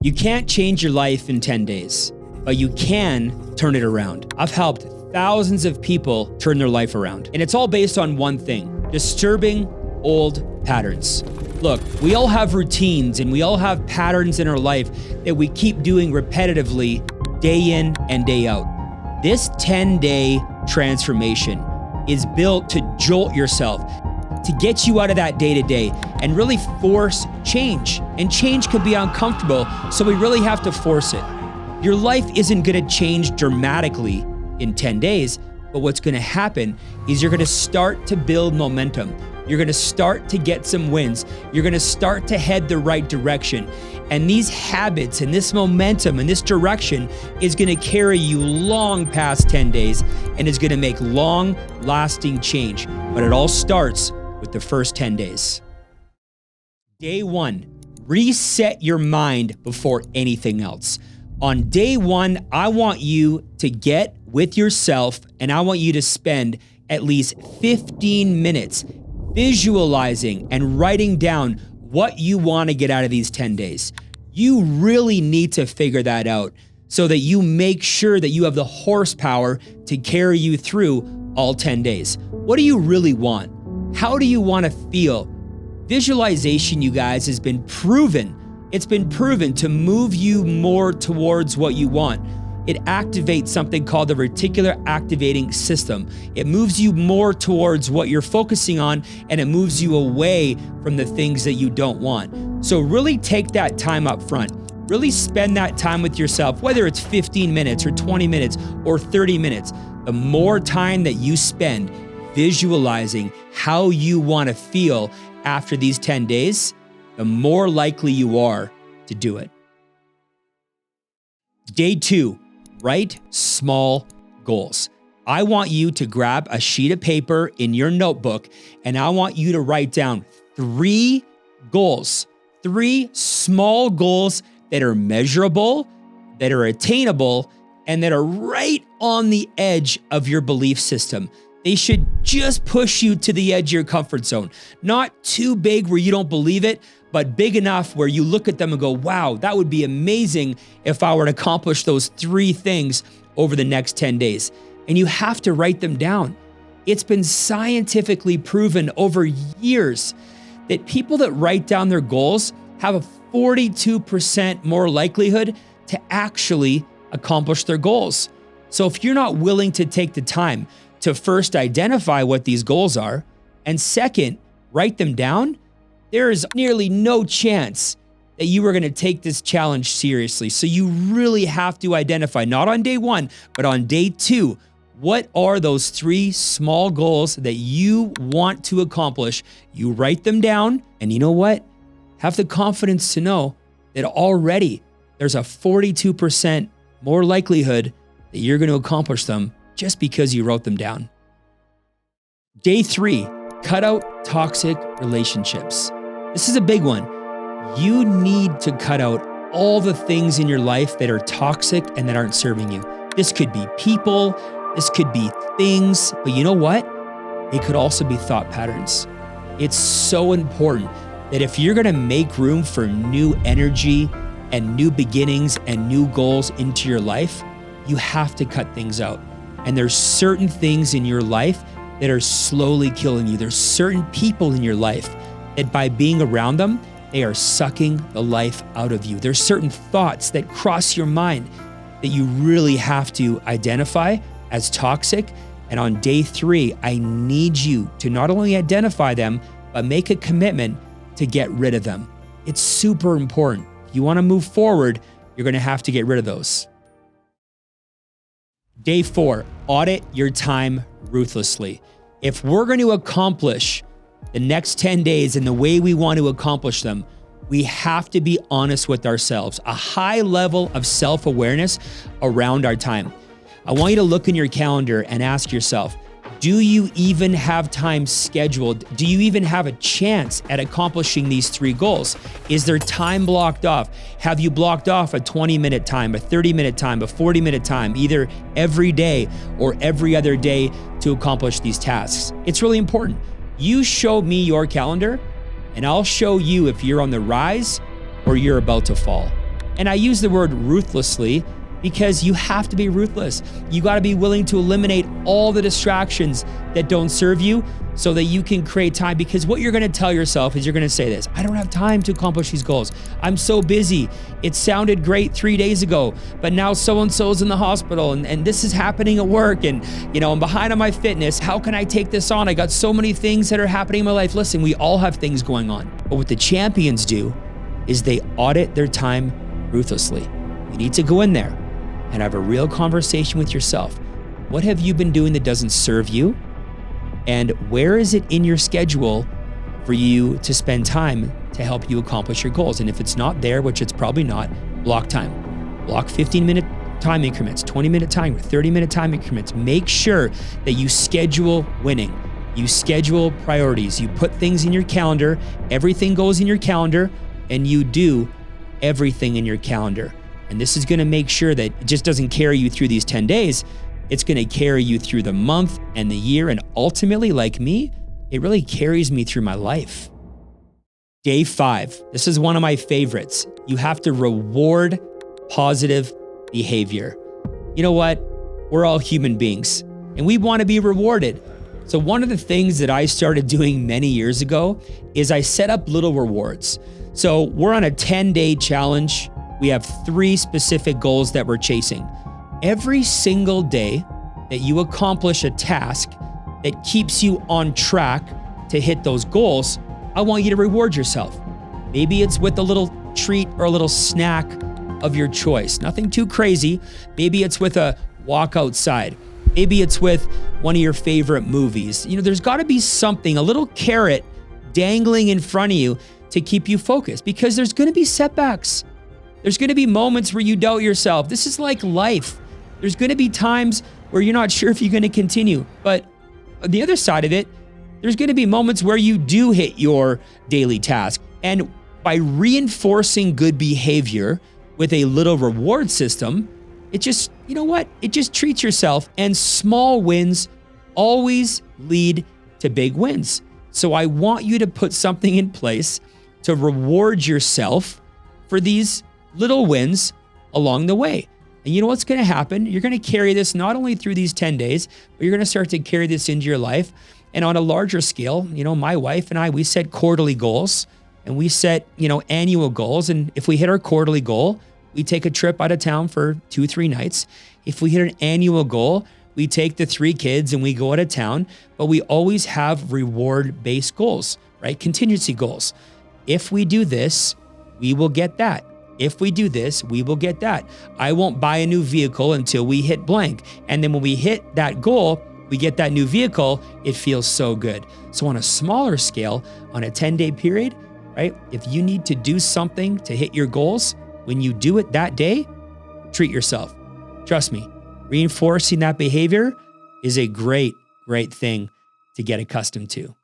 You can't change your life in 10 days, but you can turn it around. I've helped thousands of people turn their life around, and it's all based on one thing: disturbing old patterns. Look, we all have routines and we all have patterns in our life that we keep doing repetitively day in and day out. This 10-day transformation is built to jolt yourself, to get you out of that day-to-day and really force change. And change can be uncomfortable, so we really have to force it. Your life isn't gonna change dramatically in 10 days, but what's gonna happen is you're gonna start to build momentum. You're gonna start to get some wins. You're gonna start to head the right direction. And these habits and this momentum and this direction is gonna carry you long past 10 days and is gonna make long-lasting change. But it all starts with the first 10 days. Day one, reset your mind before anything else. On day one, I want you to get with yourself and I want you to spend at least 15 minutes visualizing and writing down what you want to get out of these 10 days. You really need to figure that out so that you make sure that you have the horsepower to carry you through all 10 days. What do you really want? How do you want to feel? Visualization, you guys, has been proven. It's been proven to move you more towards what you want. It activates something called the reticular activating system. It moves you more towards what you're focusing on, and it moves you away from the things that you don't want. So really take that time up front. Really spend that time with yourself, whether it's 15 minutes or 20 minutes or 30 minutes. The more time that you spend visualizing how you want to feel after these 10 days, the more likely you are to do it. Day two, write small goals. I want you to grab a sheet of paper in your notebook and I want you to write down 3 goals, 3 small goals that are measurable, that are attainable, and that are right on the edge of your belief system. They should just push you to the edge of your comfort zone. Not too big where you don't believe it, but big enough where you look at them and go, wow, that would be amazing if I were to accomplish those 3 things over the next 10 days. And you have to write them down. It's been scientifically proven over years that people that write down their goals have a 42% more likelihood to actually accomplish their goals. So if you're not willing to take the time to first identify what these goals are, and second, write them down, there is nearly no chance that you are gonna take this challenge seriously. So you really have to identify, not on day one, but on day 2, what are those 3 small goals that you want to accomplish? You write them down, and you know what? Have the confidence to know that already there's a 42% more likelihood that you're gonna accomplish them just because you wrote them down. Day 3, cut out toxic relationships. This is a big one. You need to cut out all the things in your life that are toxic and that aren't serving you. This could be people, this could be things, but you know what? It could also be thought patterns. It's so important that if you're gonna make room for new energy and new beginnings and new goals into your life, you have to cut things out. And there's certain things in your life that are slowly killing you. There's certain people in your life that by being around them, they are sucking the life out of you. There's certain thoughts that cross your mind that you really have to identify as toxic. And on day 3, I need you to not only identify them, but make a commitment to get rid of them. It's super important. If you want to move forward, you're going to have to get rid of those. Day 4, audit your time ruthlessly. If we're going to accomplish the next 10 days in the way we want to accomplish them, we have to be honest with ourselves. A high level of self-awareness around our time. I want you to look in your calendar and ask yourself, do you even have time scheduled? Do you even have a chance at accomplishing these 3 goals? Is there time blocked off? Have you blocked off a 20-minute time, a 30-minute time, a 40-minute time, either every day or every other day to accomplish these tasks? It's really important. You show me your calendar and I'll show you if you're on the rise or you're about to fall. And I use the word ruthlessly because you have to be ruthless. You got to be willing to eliminate all the distractions that don't serve you so that you can create time. Because what you're going to tell yourself is you're going to say this: I don't have time to accomplish these goals. I'm so busy. It sounded great 3 days ago, but now so-and-so's in the hospital and this is happening at work, and I'm behind on my fitness. How can I take this on? I got so many things that are happening in my life. Listen, we all have things going on. But what the champions do is they audit their time ruthlessly. You need to go in there and have a real conversation with yourself. What have you been doing that doesn't serve you? And where is it in your schedule for you to spend time to help you accomplish your goals? And if it's not there, which it's probably not, block time. Block 15-minute time increments, 20-minute time, 30-minute time increments. Make sure that you schedule winning. You schedule priorities. You put things in your calendar. Everything goes in your calendar, and you do everything in your calendar. And this is going to make sure that it just doesn't carry you through these 10 days. It's going to carry you through the month and the year. And ultimately, like me, it really carries me through my life. Day 5. This is one of my favorites. You have to reward positive behavior. You know what? We're all human beings and we want to be rewarded. So one of the things that I started doing many years ago is I set up little rewards. So we're on a 10-day challenge. We have 3 specific goals that we're chasing. Every single day that you accomplish a task that keeps you on track to hit those goals, I want you to reward yourself. Maybe it's with a little treat or a little snack of your choice. Nothing too crazy. Maybe it's with a walk outside. Maybe it's with one of your favorite movies. There's got to be something, a little carrot dangling in front of you to keep you focused, because there's going to be setbacks. There's going to be moments where you doubt yourself. This is like life. There's going to be times where you're not sure if you're going to continue. But on the other side of it, there's going to be moments where you do hit your daily task. And by reinforcing good behavior with a little reward system, it just, it just treats yourself. And small wins always lead to big wins. So I want you to put something in place to reward yourself for these little wins along the way. And you know what's going to happen? You're going to carry this not only through these 10 days, but you're going to start to carry this into your life. And on a larger scale, my wife and I, we set quarterly goals and we set, annual goals. And if we hit our quarterly goal, we take a trip out of town for 2-3 nights. If we hit an annual goal, we take the 3 kids and we go out of town, but we always have reward-based goals, right? Contingency goals. If we do this, we will get that. If we do this, we will get that. I won't buy a new vehicle until we hit blank. And then when we hit that goal, we get that new vehicle, it feels so good. So on a smaller scale, on a 10-day period, right? If you need to do something to hit your goals, when you do it that day, treat yourself. Trust me, reinforcing that behavior is a great, great thing to get accustomed to.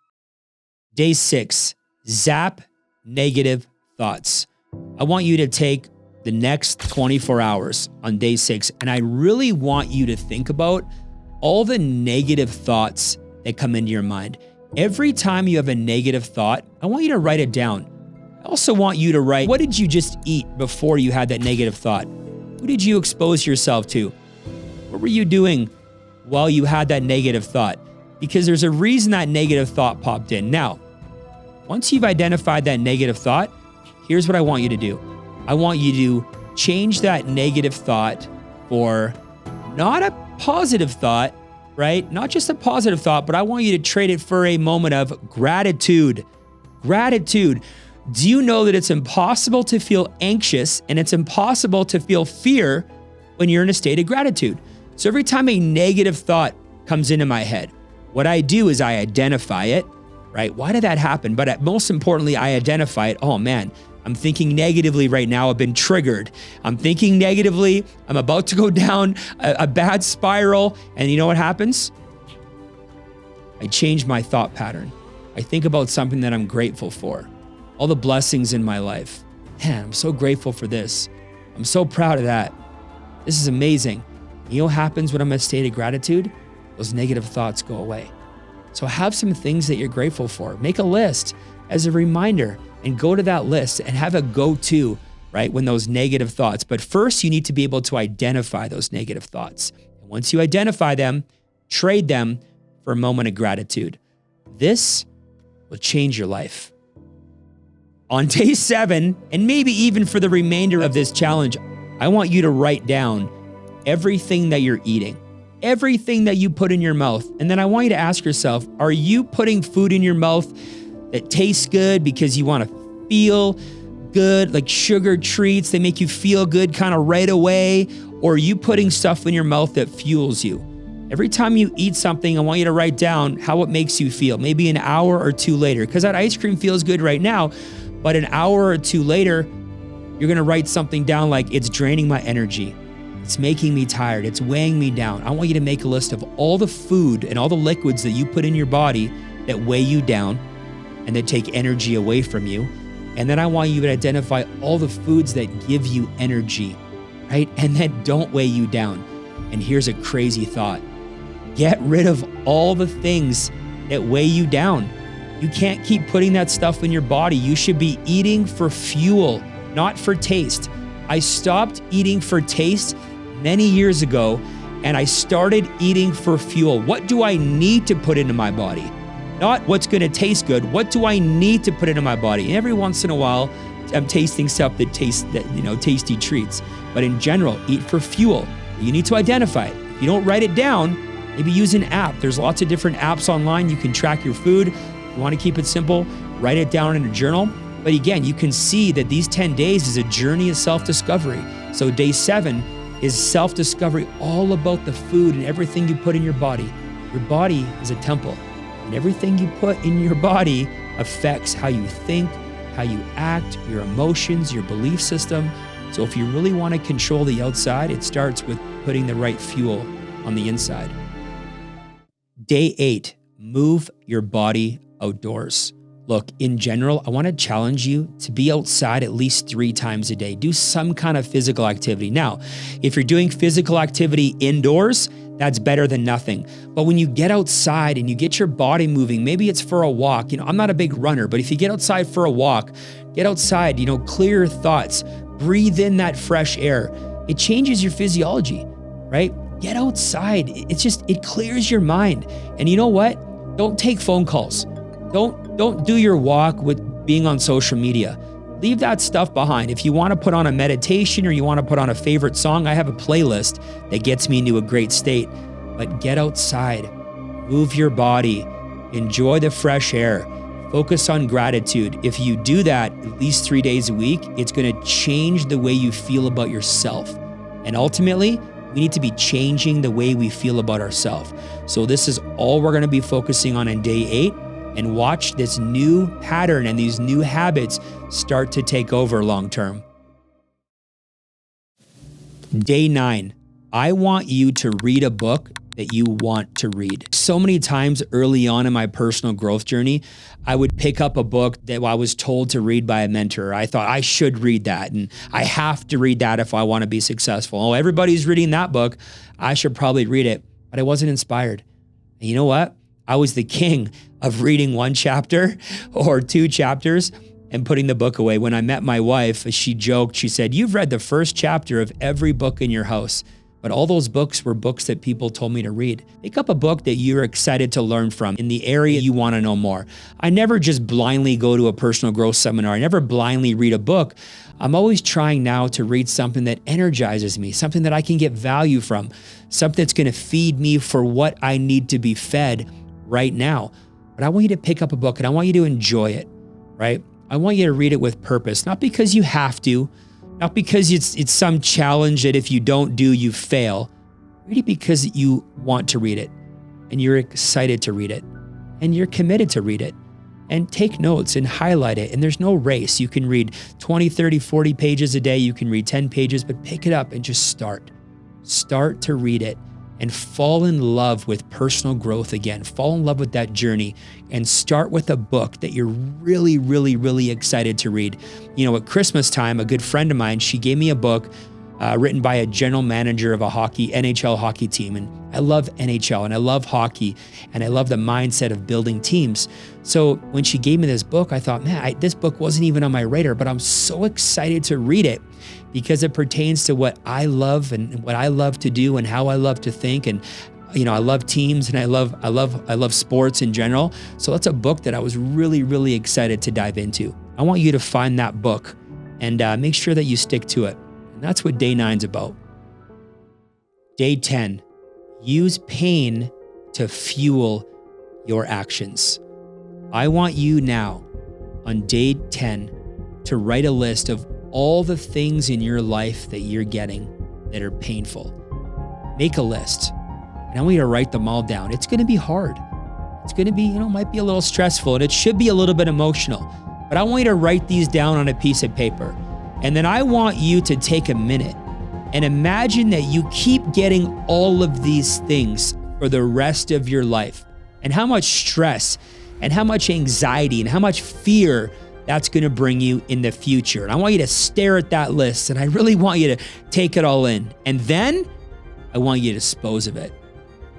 Day 6, zap negative thoughts. I want you to take the next 24 hours on day 6, and I really want you to think about all the negative thoughts that come into your mind. Every time you have a negative thought, I want you to write it down. I also want you to write, what did you just eat before you had that negative thought? Who did you expose yourself to? What were you doing while you had that negative thought? Because there's a reason that negative thought popped in. Now, once you've identified that negative thought, here's what I want you to do. I want you to change that negative thought for not a positive thought, right? Not just a positive thought, but I want you to trade it for a moment of gratitude. Gratitude. Do you know that it's impossible to feel anxious and it's impossible to feel fear when you're in a state of gratitude? So every time a negative thought comes into my head, what I do is I identify it, right? Why did that happen? But most importantly, I identify it. Oh man, I'm thinking negatively right now. I've been triggered. I'm thinking negatively. I'm about to go down a bad spiral. And you know what happens? I change my thought pattern. I think about something that I'm grateful for. All the blessings in my life. Man, I'm so grateful for this. I'm so proud of that. This is amazing. You know what happens when I'm in a state of gratitude? Those negative thoughts go away. So have some things that you're grateful for. Make a list as a reminder and go to that list and have a go-to, right? When those negative thoughts. But first, you need to be able to identify those negative thoughts. And once you identify them, trade them for a moment of gratitude. This will change your life. On day 7, and maybe even for the remainder of this challenge, I want you to write down everything that you're eating, everything that you put in your mouth. And then I want you to ask yourself, are you putting food in your mouth that tastes good because you want to feel good, like sugar treats, they make you feel good kind of right away? Or are you putting stuff in your mouth that fuels you? Every time you eat something, I want you to write down how it makes you feel, maybe an hour or 2 later, because that ice cream feels good right now, but an hour or 2 later, you're gonna write something down like, it's draining my energy. It's making me tired. It's weighing me down. I want you to make a list of all the food and all the liquids that you put in your body that weigh you down and that take energy away from you. And then I want you to identify all the foods that give you energy, right? And that don't weigh you down. And here's a crazy thought. Get rid of all the things that weigh you down. You can't keep putting that stuff in your body. You should be eating for fuel, not for taste. I stopped eating for taste many years ago, and I started eating for fuel. What do I need to put into my body? Not what's gonna taste good. What do I need to put into my body? And every once in a while, I'm tasting stuff that tastes, tasty treats. But in general, eat for fuel. You need to identify it. If you don't write it down, maybe use an app. There's lots of different apps online. You can track your food. If you want to keep it simple, write it down in a journal. But again, you can see that these 10 days is a journey of self-discovery. So day 7 is self-discovery, all about the food and everything you put in your body. Your body is a temple, and everything you put in your body affects how you think, how you act, your emotions, your belief system. So if you really want to control the outside, it starts with putting the right fuel on the inside. Day 8, move your body outdoors. Look, in general, I want to challenge you to be outside at least 3 times a day. Do some kind of physical activity. Now, if you're doing physical activity indoors, that's better than nothing. But when you get outside and you get your body moving, maybe it's for a walk. I'm not a big runner, but if you get outside for a walk, get outside, clear your thoughts, breathe in that fresh air. It changes your physiology, right? Get outside. It clears your mind. And you know what? Don't take phone calls. Don't do your walk with being on social media. Leave that stuff behind. If you want to put on a meditation or you want to put on a favorite song, I have a playlist that gets me into a great state. But get outside, move your body, enjoy the fresh air, focus on gratitude. If you do that at least 3 days a week, it's going to change the way you feel about yourself. And ultimately, we need to be changing the way we feel about ourselves. So this is all we're going to be focusing on day 8. And watch this new pattern and these new habits start to take over long term. Day 9, I want you to read a book that you want to read. So many times early on in my personal growth journey, I would pick up a book that I was told to read by a mentor. I thought I should read that and I have to read that if I want to be successful. Oh, everybody's reading that book. I should probably read it, but I wasn't inspired. And you know what? I was the king of reading 1 chapter or 2 chapters and putting the book away. When I met my wife, she joked, she said, "You've read the first chapter of every book in your house." But all those books were books that people told me to read. Pick up a book that you're excited to learn from in the area you want to know more. I never just blindly go to a personal growth seminar. I never blindly read a book. I'm always trying now to read something that energizes me, something that I can get value from, something that's going to feed me for what I need to be fed right now. But I want you to pick up a book and I want you to enjoy it, right? I want you to read it with purpose, not because you have to, not because it's some challenge that if you don't do, you fail. Read it because you want to read it and you're excited to read it and you're committed to read it. And take notes and highlight it. And there's no race. You can read 20, 30, 40 pages a day. You can read 10 pages, but pick it up and just start. Start to read it. And fall in love with personal growth again. Fall in love with that journey and start with a book that you're really, really, really excited to read. At Christmas time, a good friend of mine, she gave me a book written by a general manager of a NHL hockey team. And I love NHL and I love hockey and I love the mindset of building teams. So when she gave me this book, I thought, man, this book wasn't even on my radar, but I'm so excited to read it because it pertains to what I love and what I love to do and how I love to think. And I love teams and I love sports in general. So that's a book that I was really, really excited to dive into. I want you to find that book and make sure that you stick to it. And that's what day 9's about. Day 10, use pain to fuel your actions. I want you now on day 10 to write a list of all the things in your life that you're getting that are painful. Make a list. And I want you to write them all down. It's going to be hard. It's going to be, might be a little stressful and it should be a little bit emotional, but I want you to write these down on a piece of paper. And then I want you to take a minute and imagine that you keep getting all of these things for the rest of your life and how much stress and how much anxiety and how much fear that's going to bring you in the future. And I want you to stare at that list and I really want you to take it all in. And then I want you to dispose of it.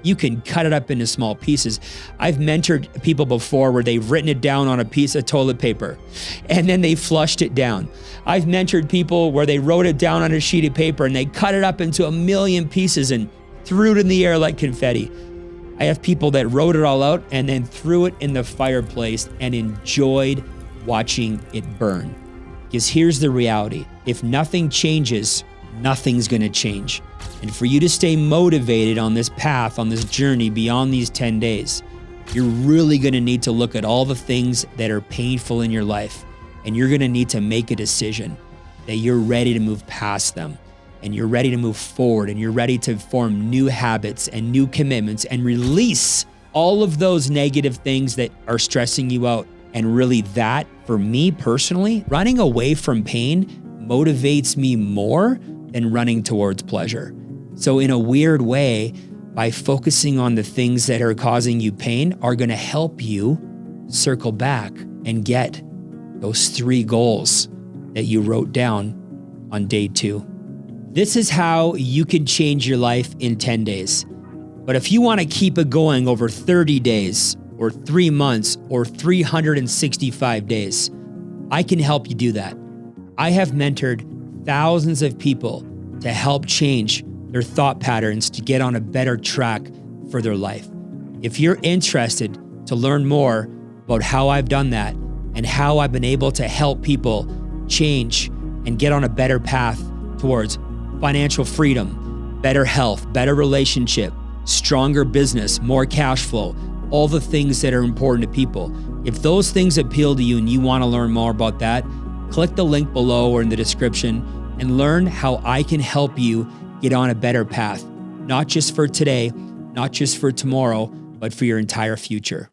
You can cut it up into small pieces. I've mentored people before where they've written it down on a piece of toilet paper and then they flushed it down. I've mentored people where they wrote it down on a sheet of paper and they cut it up into a million pieces and threw it in the air like confetti. I have people that wrote it all out and then threw it in the fireplace and enjoyed watching it burn. Because here's the reality. If nothing changes, nothing's going to change. And for you to stay motivated on this path, on this journey beyond these 10 days, you're really going to need to look at all the things that are painful in your life. And you're going to need to make a decision that you're ready to move past them and you're ready to move forward and you're ready to form new habits and new commitments and release all of those negative things that are stressing you out. And really that, for me personally, running away from pain motivates me more than running towards pleasure. So in a weird way, by focusing on the things that are causing you pain are going to help you circle back and get those 3 goals that you wrote down on day 2. This is how you can change your life in 10 days. But if you want to keep it going over 30 days or 3 months or 365 days, I can help you do that. I have mentored thousands of people to help change their thought patterns to get on a better track for their life. If you're interested to learn more about how I've done that and how I've been able to help people change and get on a better path towards financial freedom, better health, better relationship, stronger business, more cash flow, all the things that are important to people. If those things appeal to you and you want to learn more about that, click the link below or in the description and learn how I can help you get on a better path, not just for today, not just for tomorrow, but for your entire future.